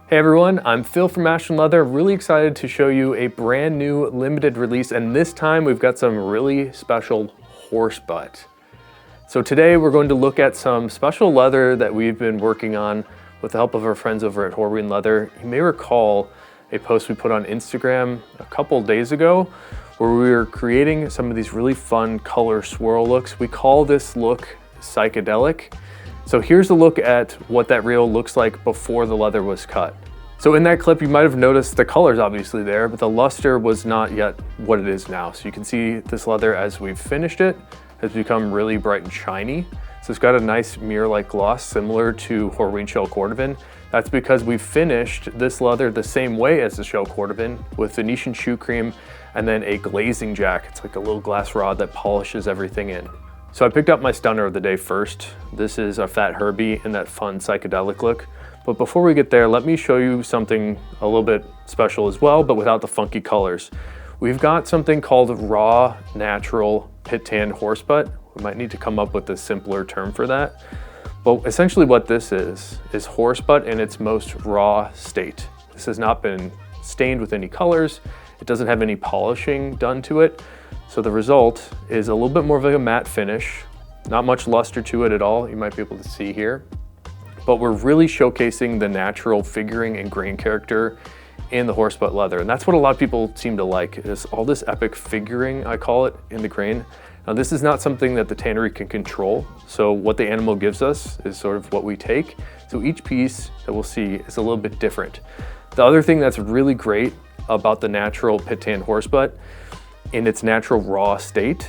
Hey everyone, I'm Phil from Ashland Leather. Really excited to show you a brand new limited release, and this time we've got some really special horse butt. So today we're going to look at some special leather that we've been working on with the help of our friends over at Horsebutt Leather. You may recall a post we put on Instagram a couple days ago where we were creating some of these really fun color swirl looks. We call this look psychedelic. So here's a look at what that reel looks like before the leather was cut. So in that clip, you might have noticed the color's obviously there, but the luster was not yet what it is now. So you can see this leather as we've finished it has become really bright and shiny. So it's got a nice mirror-like gloss similar to Horween Shell Cordovan. That's because we've finished this leather the same way as the Shell Cordovan with Venetian shoe cream and then a glazing jack. It's like a little glass rod that polishes everything in. So I picked up my stunner of the day first. This is a Fat Herbie in that fun psychedelic look. But before we get there, let me show you something a little bit special as well, but without the funky colors. We've got something called raw natural pit tan horsebutt. We might need to come up with a simpler term for that. But essentially what this is horsebutt in its most raw state. This has not been stained with any colors. It doesn't have any polishing done to it. So the result is a little bit more of a matte finish, not much luster to it at all, you might be able to see here. But we're really showcasing the natural figuring and grain character in the horsebutt leather. And that's what a lot of people seem to like, is all this epic figuring, I call it, in the grain. Now this is not something that the tannery can control. So what the animal gives us is sort of what we take. So each piece that we'll see is a little bit different. The other thing that's really great about the natural pit tan horsebutt in its natural raw state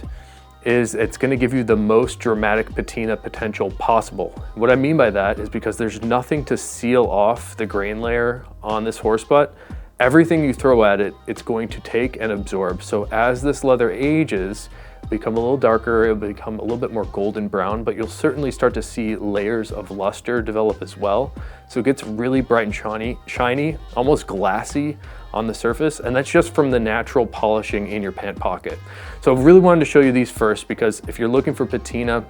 is it's going to give you the most dramatic patina potential possible. What I mean by that is because there's nothing to seal off the grain layer on this horsebutt. Everything you throw at it, it's going to take and absorb. So as this leather ages, it'll become a little darker, it'll become a little bit more golden brown, but you'll certainly start to see layers of luster develop as well. So it gets really bright and shiny, almost glassy on the surface, and that's just from the natural polishing in your pant pocket. So I really wanted to show you these first because if you're looking for patina,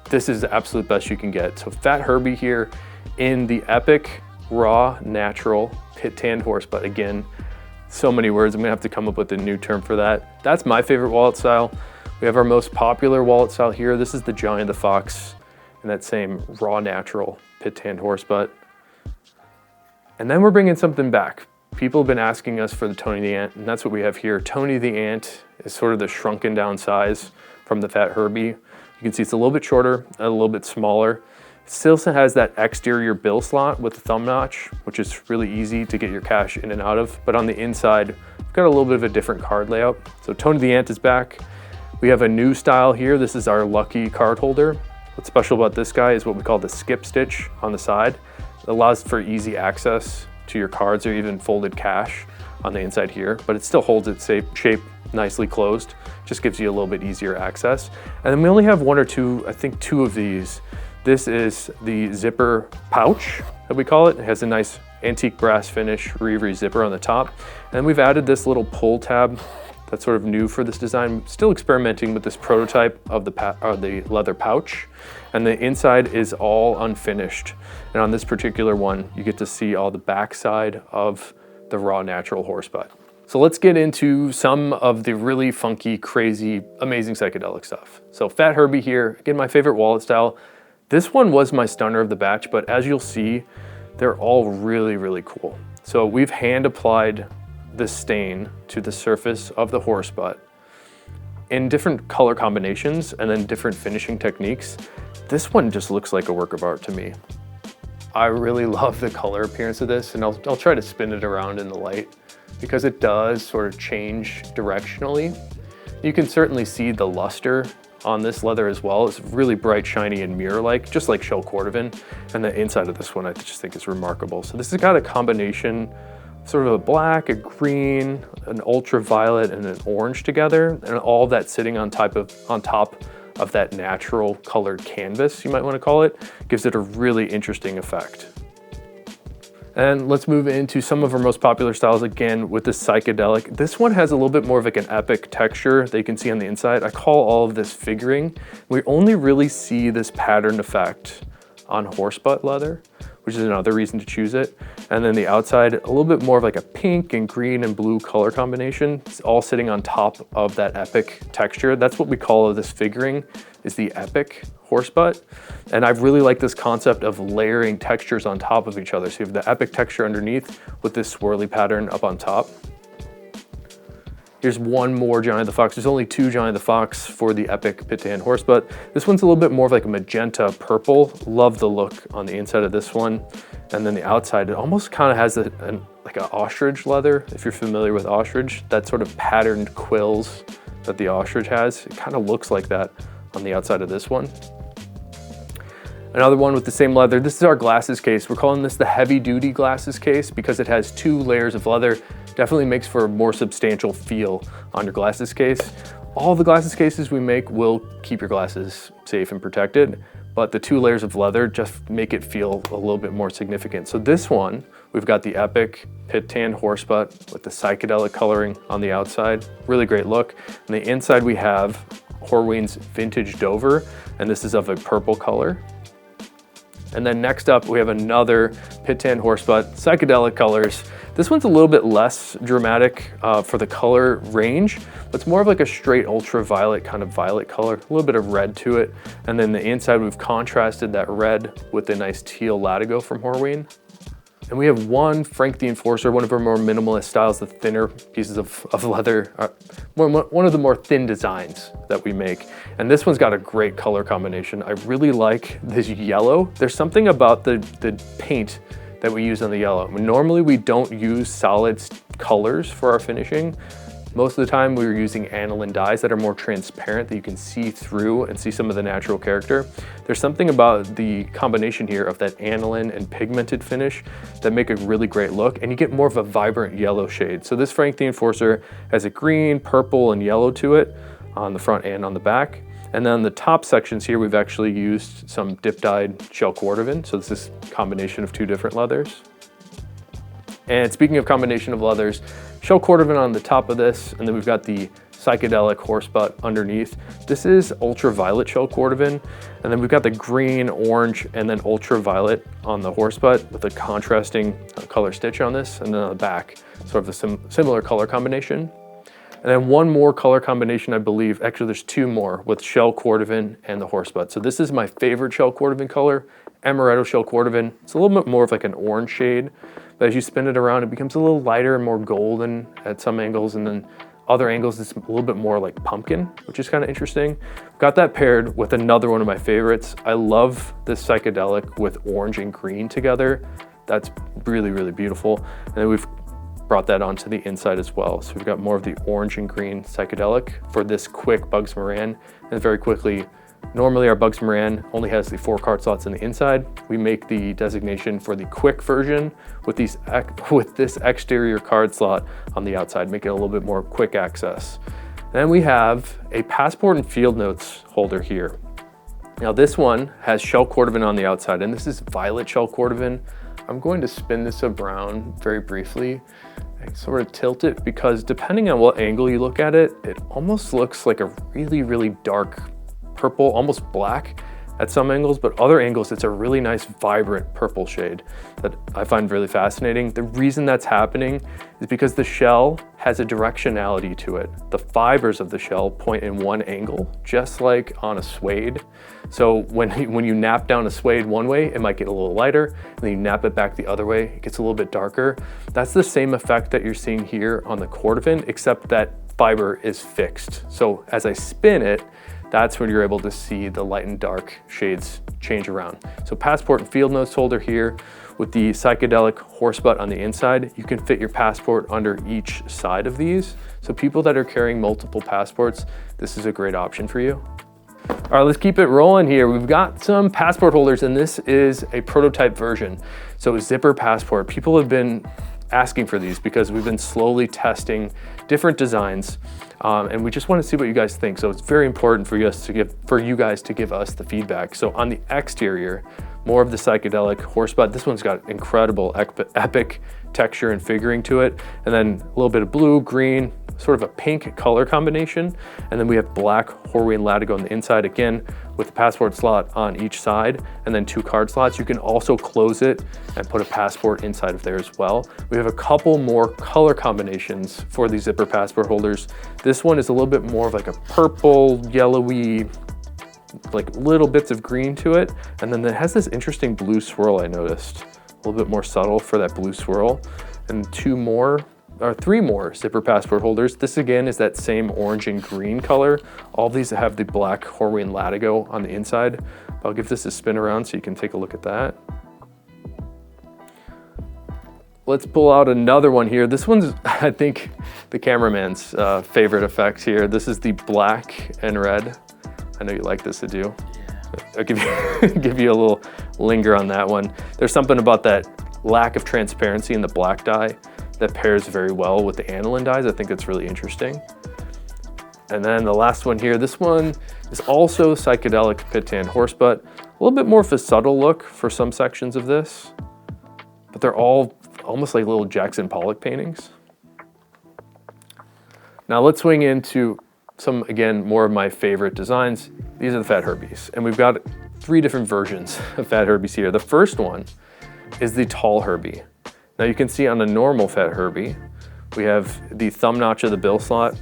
this is the absolute best you can get. So Fat Herbie here in the epic, raw, natural pit tan horsebutt. Again, so many words, I'm gonna have to come up with a new term for that. That's my favorite wallet style. We have our most popular wallet style here. This is the Giant the Fox in that same raw, natural pit tan horsebutt. And then we're bringing something back. People have been asking us for the Tony the Ant, and that's what we have here. Tony the Ant is sort of the shrunken down size from the Fat Herbie. You can see it's a little bit shorter, a little bit smaller. It still has that exterior bill slot with the thumb notch, which is really easy to get your cash in and out of. But on the inside, we've got a little bit of a different card layout. So Tony the Ant is back. We have a new style here. This is our lucky card holder. What's special about this guy is what we call the skip stitch on the side. It allows for easy access to your cards or even folded cash on the inside here, but it still holds its shape nicely closed. Just gives you a little bit easier access. And then we only have one or two, I think two of these. This is the zipper pouch that we call it. It has a nice antique brass finish Reverie zipper on the top. And then we've added this little pull tab that's sort of new for this design. Still experimenting with this prototype of the leather pouch. And the inside is all unfinished. And on this particular one, you get to see all the backside of the raw natural horsebutt. So let's get into some of the really funky, crazy, amazing psychedelic stuff. So Fat Herbie here, again, my favorite wallet style. This one was my stunner of the batch, but as you'll see, they're all really, really cool. So we've hand applied the stain to the surface of the horsebutt in different color combinations and then different finishing techniques. This one just looks like a work of art to me. I really love the color appearance of this, and I'll try to spin it around in the light because it does sort of change directionally. You can certainly see the luster on this leather as well. It's really bright, shiny, and mirror-like, just like Shell Cordovan. And the inside of this one I just think is remarkable. So this has got a combination, sort of a black, a green, an ultraviolet, and an orange together, and all that sitting on top of that natural colored canvas, you might want to call it, gives it a really interesting effect. And let's move into some of our most popular styles again with the psychedelic. This one has a little bit more of like an epic texture that you can see on the inside. I call all of this figuring. We only really see this pattern effect on horsebutt leather. which is another reason to choose it. And then the outside, a little bit more of like a pink and green and blue color combination. It's all sitting on top of that epic texture. That's what we call this figuring, is the epic horsebutt. And I really like this concept of layering textures on top of each other. So you have the epic texture underneath with this swirly pattern up on top. Here's one more Johnny the Fox. There's only 2 Johnny the Fox for the epic pit-tan horsebutt. This one's a little bit more of like a magenta purple. Love the look on the inside of this one. And then the outside, it almost kind of has like an ostrich leather, if you're familiar with ostrich, that sort of patterned quills that the ostrich has. It kind of looks like that on the outside of this one. Another one with the same leather. This is our glasses case. We're calling this the heavy duty glasses case because it has 2 layers of leather. Definitely makes for a more substantial feel on your glasses case. All the glasses cases we make will keep your glasses safe and protected, but the 2 layers of leather just make it feel a little bit more significant. So this one, we've got the epic pit-tan horsebutt with the psychedelic coloring on the outside. Really great look. On the inside we have Horween's Vintage Dover, and this is of a purple color. And then next up, we have another pit-tan horsebutt, psychedelic colors. This one's a little bit less dramatic for the color range, but it's more of like a straight ultraviolet kind of violet color, a little bit of red to it. And then the inside, we've contrasted that red with a nice teal latigo from Horween. And we have one Frank the Enforcer, one of our more minimalist styles, the thinner pieces of leather, one of the more thin designs that we make. And this one's got a great color combination. I really like this yellow. There's something about the paint that we use on the yellow. Normally we don't use solid colors for our finishing. Most of the time we're using aniline dyes that are more transparent, that you can see through and see some of the natural character. There's something about the combination here of that aniline and pigmented finish that make a really great look, and you get more of a vibrant yellow shade. So this Frank the Enforcer has a green, purple, and yellow to it on the front and on the back. And then on the top sections here, we've actually used some dip-dyed shell cordovan. So this is a combination of 2 different leathers. And speaking of combination of leathers, shell cordovan on the top of this, and then we've got the psychedelic horsebutt underneath. This is ultraviolet shell cordovan, and then we've got the green, orange, and then ultraviolet on the horsebutt with a contrasting color stitch on this, and then on the back, sort of a similar color combination. And then one more color combination, I believe, actually there's 2 more with shell cordovan and the horsebutt. So this is my favorite shell cordovan color, amaretto shell cordovan. It's a little bit more of like an orange shade, but as you spin it around, it becomes a little lighter and more golden at some angles, and then other angles it's a little bit more like pumpkin, which is kind of interesting. Got that paired with another one of my favorites. I love this psychedelic with orange and green together. That's really, really beautiful. And then we've brought that onto the inside as well. So we've got more of the orange and green psychedelic for this quick Bugs Moran. And very quickly, normally our Bugs Moran only has the 4 card slots on the inside. We make the designation for the quick version with this exterior card slot on the outside, make it a little bit more quick access. Then we have a passport and field notes holder here. Now this one has shell cordovan on the outside, and this is violet shell cordovan. I'm going to spin this around very briefly and sort of tilt it, because depending on what angle you look at it, it almost looks like a really, really dark purple, almost black at some angles, but other angles, it's a really nice, vibrant purple shade that I find really fascinating. The reason that's happening is because the shell has a directionality to it. The fibers of the shell point in one angle, just like on a suede. So when you nap down a suede one way, it might get a little lighter, and then you nap it back the other way, it gets a little bit darker. That's the same effect that you're seeing here on the cordovan, except that fiber is fixed. So as I spin it, that's when you're able to see the light and dark shades change around. So passport and field notes holder here with the psychedelic horsebutt on the inside. You can fit your passport under each side of these. So people that are carrying multiple passports, this is a great option for you. All right, let's keep it rolling here. We've got some passport holders, and this is a prototype version. So zipper passport. People have been asking for these because we've been slowly testing different designs, and we just want to see what you guys think. So it's very important for you guys to give us the feedback. So on the exterior, more of the psychedelic horsebutt. This one's got incredible epic texture and figuring to it, and then a little bit of blue, green, sort of a pink color combination, and then we have black Horween latigo on the inside. Again, with the passport slot on each side and then 2 card slots. You can also close it and put a passport inside of there as well. We have a couple more color combinations for these zipper passport holders. This one is a little bit more of like a purple, yellowy, like little bits of green to it. And then it has this interesting blue swirl I noticed. A little bit more subtle for that blue swirl. And 3 more zipper passport holders. This again is that same orange and green color. All of these have the black Horween Latigo on the inside. I'll give this a spin around so you can take a look at that. Let's pull out another one here. This one's, I think, the cameraman's favorite effect here. This is the black and red. I know you like this to do. I'll give you a little linger on that one. There's something about that lack of transparency in the black dye that pairs very well with the aniline dyes. I think it's really interesting. And then the last one here, this one is also Psychedelic Pittan Horsebutt. A little bit more of a subtle look for some sections of this, but they're all almost like little Jackson Pollock paintings. Now let's swing into some, again, more of my favorite designs. These are the Fat Herbies, and we've got 3 different versions of Fat Herbies here. The first one is the Tall Herbie. Now you can see on a normal Fat Herbie, we have the thumb notch of the bill slot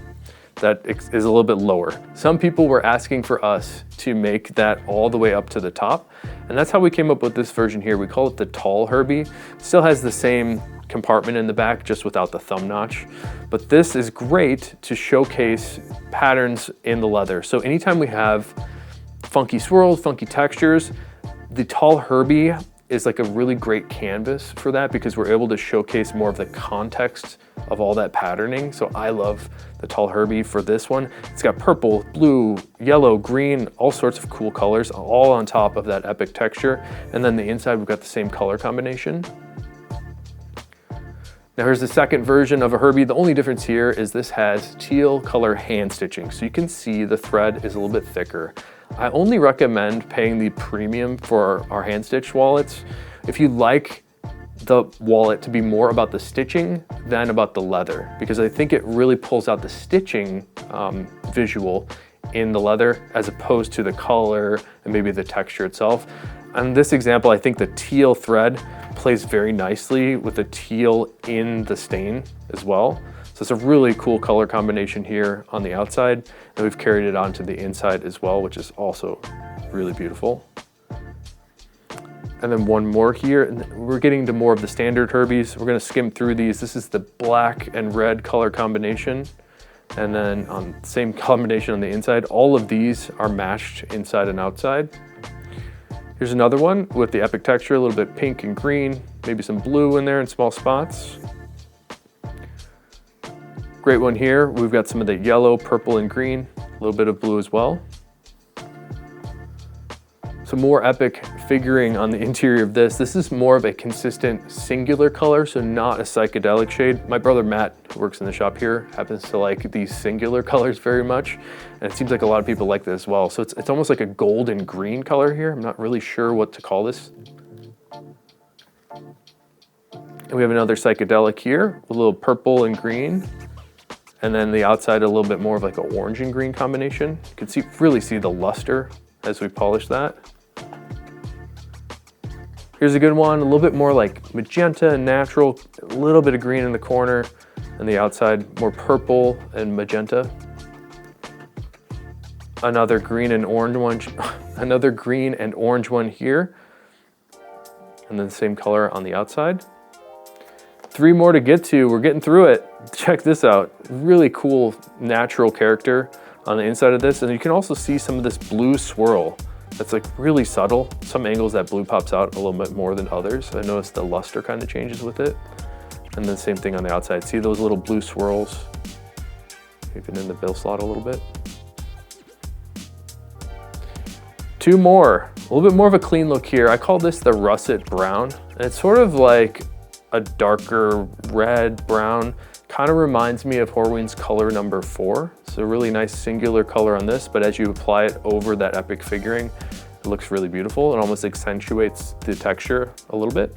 that is a little bit lower. Some people were asking for us to make that all the way up to the top, and that's how we came up with this version here. We call it the Tall Herbie. Still has the same compartment in the back, just without the thumb notch. But this is great to showcase patterns in the leather. So anytime we have funky swirls, funky textures, the Tall Herbie is like a really great canvas for that because we're able to showcase more of the context of all that patterning. So I love the Tall Herbie for this one. It's got purple, blue, yellow, green, all sorts of cool colors, all on top of that epic texture. And then the inside, we've got the same color combination. Now here's the second version of a Herbie. The only difference here is this has teal color hand stitching. So you can see the thread is a little bit thicker. I only recommend paying the premium for our hand stitched wallets if you like the wallet to be more about the stitching than about the leather, because I think it really pulls out the stitching visual in the leather as opposed to the color and maybe the texture itself. On this example, I think the teal thread plays very nicely with the teal in the stain as well. So it's a really cool color combination here on the outside, and we've carried it onto the inside as well, which is also really beautiful. And then one more here, and we're getting to more of the standard Herbies. We're gonna skim through these. This is the black and red color combination, and then on the same combination on the inside. All of these are matched inside and outside. Here's another one with the epic texture, a little bit pink and green, maybe some blue in there in small spots. Great one here. We've got some of the yellow, purple, and green, a little bit of blue as well. Some more epic figuring on the interior of this. This is more of a consistent singular color, so not a psychedelic shade. My brother Matt, who works in the shop here, happens to like these singular colors very much, and it seems like a lot of people like this as well. So it's almost like a gold and green color here. I'm not really sure what to call this. And we have another psychedelic here, a little purple and green. And then the outside, a little bit more of like an orange and green combination. You can really see the luster as we polish that. Here's a good one, a little bit more like magenta and natural, a little bit of green in the corner, and the outside more purple and magenta. Another green and orange one, another green and orange one here, and then the same color on the outside. 3 more to get to. We're getting through it. Check this out. Really cool natural character on the inside of this. And you can also see some of this blue swirl that's like really subtle. Some angles that blue pops out a little bit more than others. I noticed the luster kind of changes with it. And then same thing on the outside. See those little blue swirls? Even in the bill slot a little bit. 2 more. A little bit more of a clean look here. I call this the russet brown. And it's sort of like a darker red brown. Kind of reminds me of Horween's color number 4. So really nice singular color on this, but as you apply it over that epic figuring, it looks really beautiful. It almost accentuates the texture a little bit.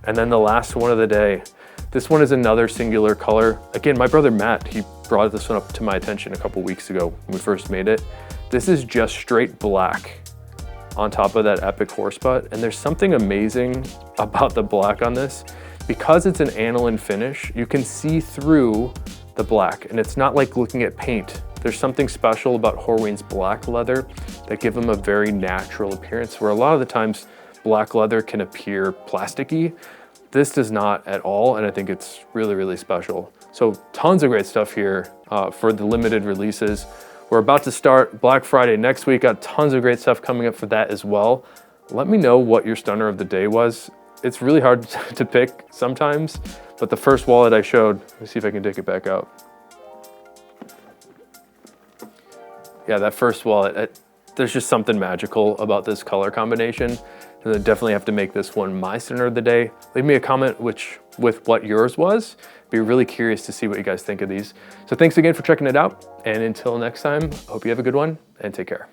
And then the last one of the day. This one is another singular color. Again, my brother Matt, he brought this one up to my attention a couple weeks ago when we first made it. This is just straight black on top of that epic horsebutt. And there's something amazing about the black on this. Because it's an aniline finish, you can see through the black, and it's not like looking at paint. There's something special about Horween's black leather that give them a very natural appearance, where a lot of the times black leather can appear plasticky. This does not at all, and I think it's really, really special. So tons of great stuff here for the limited releases. We're about to start Black Friday next week. Got tons of great stuff coming up for that as well. Let me know what your stunner of the day was. It's really hard to pick sometimes, but the first wallet I showed, let me see if I can dig it back out. Yeah, that first wallet, there's just something magical about this color combination. And I definitely have to make this one my stunner of the day. Leave me a comment with what yours was. Be really curious to see what you guys think of these. So thanks again for checking it out. And until next time, hope you have a good one and take care.